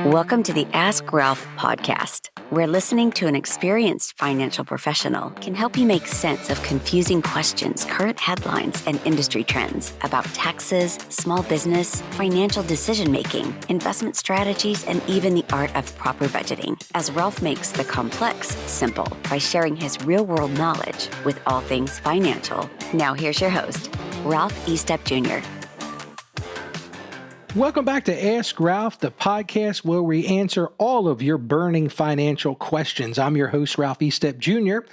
Welcome to the Ask Ralph podcast, where listening to an experienced financial professional can help you make sense of confusing questions, current headlines, and industry trends about taxes, small business, financial decision-making, investment strategies, and even the art of proper budgeting, as Ralph makes the complex simple by sharing his real-world knowledge with all things financial. Now here's your host, Ralph Estep Jr. Welcome back to Ask Ralph, the podcast where we answer all of your burning financial questions. I'm your host, Ralph Estep Jr.,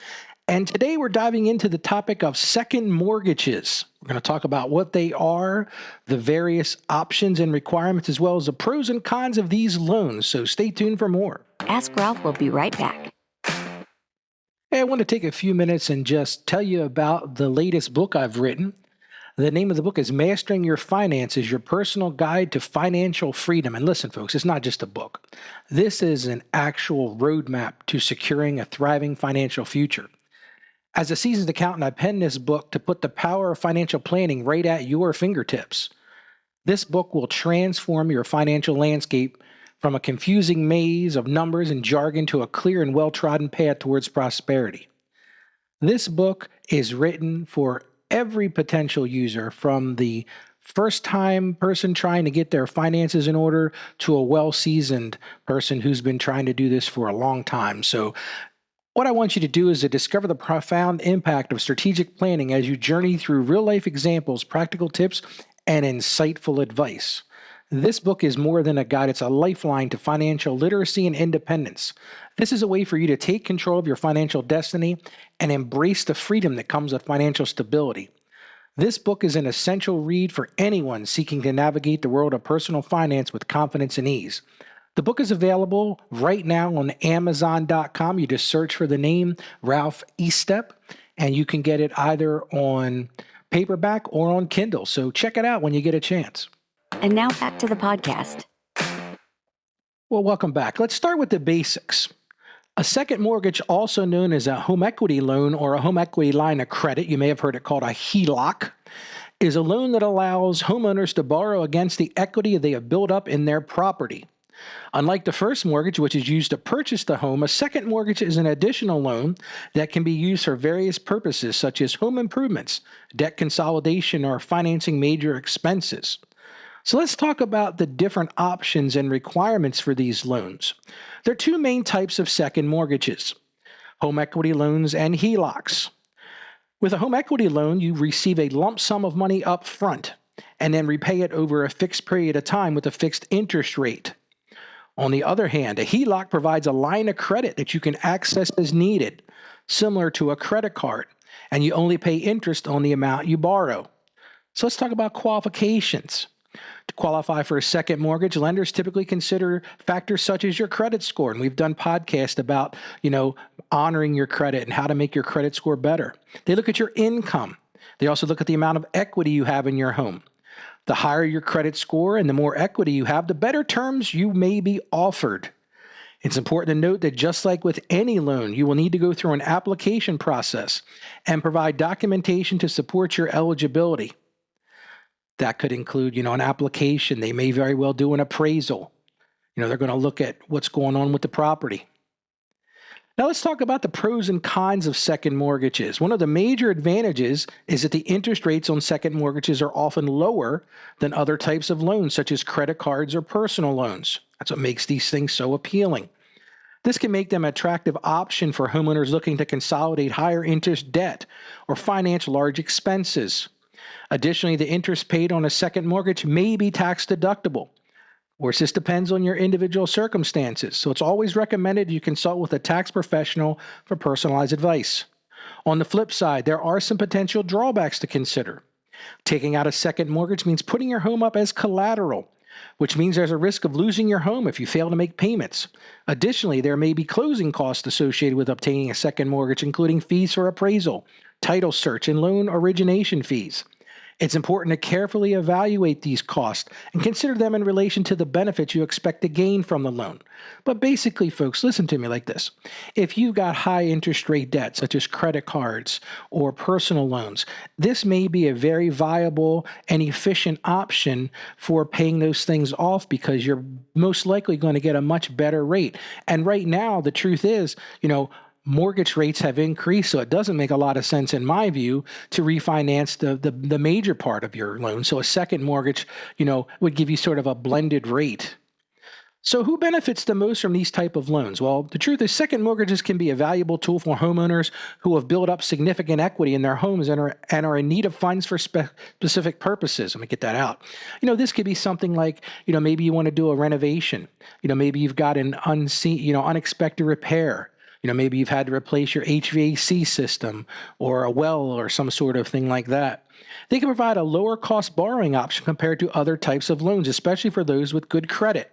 and today we're diving into the topic of second mortgages. We're going to talk about what they are, the various options and requirements, as well as the pros and cons of these loans. So stay tuned for more. Ask Ralph will be right back. Hey, I want to take a few minutes and just tell you about the latest book I've written. The name of the book is Mastering Your Finances, Your Personal Guide to Financial Freedom. And listen, folks, it's not just a book. This is an actual roadmap to securing a thriving financial future. As a seasoned accountant, I penned this book to put the power of financial planning right at your fingertips. This book will transform your financial landscape from a confusing maze of numbers and jargon to a clear and well-trodden path towards prosperity. This book is written for every potential user, from the first-time person trying to get their finances in order to a well-seasoned person who's been trying to do this for a long time. So what I want you to do is to discover the profound impact of strategic planning as you journey through real-life examples, practical tips, and insightful advice. This book is more than a guide. It's a lifeline to financial literacy and independence. This is a way for you to take control of your financial destiny and embrace the freedom that comes with financial stability. This book is an essential read for anyone seeking to navigate the world of personal finance with confidence and ease. The book is available right now on Amazon.com. You just search for the name Ralph Estep, and you can get it either on paperback or on Kindle. So check it out when you get a chance. And now back to the podcast. Well, welcome back. Let's start with the basics. A second mortgage, also known as a home equity loan or a home equity line of credit, you may have heard it called a HELOC, is a loan that allows homeowners to borrow against the equity they have built up in their property. Unlike the first mortgage, which is used to purchase the home, a second mortgage is an additional loan that can be used for various purposes, such as home improvements, debt consolidation, or financing major expenses. So let's talk about the different options and requirements for these loans. There are two main types of second mortgages: home equity loans and HELOCs. With a home equity loan, you receive a lump sum of money up front and then repay it over a fixed period of time with a fixed interest rate. On the other hand, a HELOC provides a line of credit that you can access as needed, similar to a credit card, and you only pay interest on the amount you borrow. So let's talk about qualifications. To qualify for a second mortgage, lenders typically consider factors such as your credit score. And we've done podcasts about, honoring your credit and how to make your credit score better. They look at your income. They also look at the amount of equity you have in your home. The higher your credit score and the more equity you have, the better terms you may be offered. It's important to note that just like with any loan, you will need to go through an application process and provide documentation to support your eligibility. That could include, an application. They may very well do an appraisal. They're going to look at what's going on with the property. Now let's talk about the pros and cons of second mortgages. One of the major advantages is that the interest rates on second mortgages are often lower than other types of loans, such as credit cards or personal loans. That's what makes these things so appealing. This can make them an attractive option for homeowners looking to consolidate higher interest debt or finance large expenses. Additionally, the interest paid on a second mortgage may be tax deductible. Of course, this depends on your individual circumstances, so it's always recommended you consult with a tax professional for personalized advice. On the flip side, there are some potential drawbacks to consider. Taking out a second mortgage means putting your home up as collateral, which means there's a risk of losing your home if you fail to make payments. Additionally, there may be closing costs associated with obtaining a second mortgage, including fees for appraisal, title search, and loan origination fees. It's important to carefully evaluate these costs and consider them in relation to the benefits you expect to gain from the loan. But basically, folks, listen to me like this. If you've got high interest rate debt, such as credit cards or personal loans, this may be a very viable and efficient option for paying those things off because you're most likely going to get a much better rate. And right now, the truth is, mortgage rates have increased, so it doesn't make a lot of sense, in my view, to refinance the major part of your loan. So a second mortgage, would give you sort of a blended rate. So who benefits the most from these type of loans? Well, the truth is second mortgages can be a valuable tool for homeowners who have built up significant equity in their homes and are in need of funds for specific purposes. Let me get that out. This could be something like, maybe you want to do a renovation. Maybe you've got an unexpected repair. Maybe you've had to replace your HVAC system or a well or some sort of thing like that. They can provide a lower cost borrowing option compared to other types of loans, especially for those with good credit.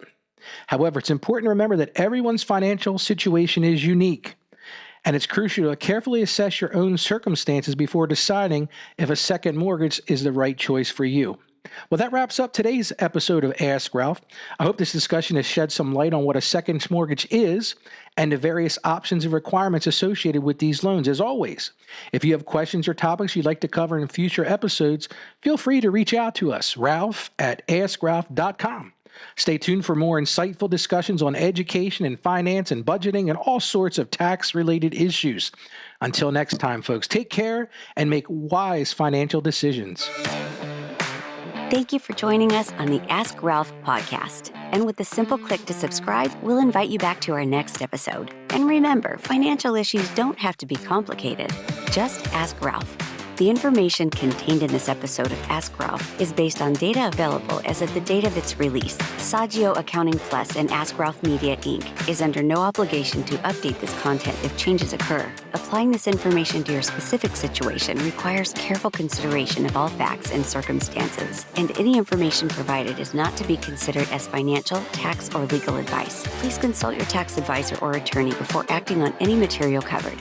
However, it's important to remember that everyone's financial situation is unique, and it's crucial to carefully assess your own circumstances before deciding if a second mortgage is the right choice for you. Well, that wraps up today's episode of Ask Ralph. I hope this discussion has shed some light on what a second mortgage is and the various options and requirements associated with these loans. As always, if you have questions or topics you'd like to cover in future episodes, feel free to reach out to us, ralph@askralph.com. Stay tuned for more insightful discussions on education and finance and budgeting and all sorts of tax-related issues. Until next time, folks, take care and make wise financial decisions. Thank you for joining us on the Ask Ralph podcast. And with a simple click to subscribe, we'll invite you back to our next episode. And remember, financial issues don't have to be complicated. Just ask Ralph. The information contained in this episode of Ask Ralph is based on data available as of the date of its release. Saggio Accounting Plus and Ask Ralph Media, Inc. is under no obligation to update this content if changes occur. Applying this information to your specific situation requires careful consideration of all facts and circumstances, and any information provided is not to be considered as financial, tax, or legal advice. Please consult your tax advisor or attorney before acting on any material covered.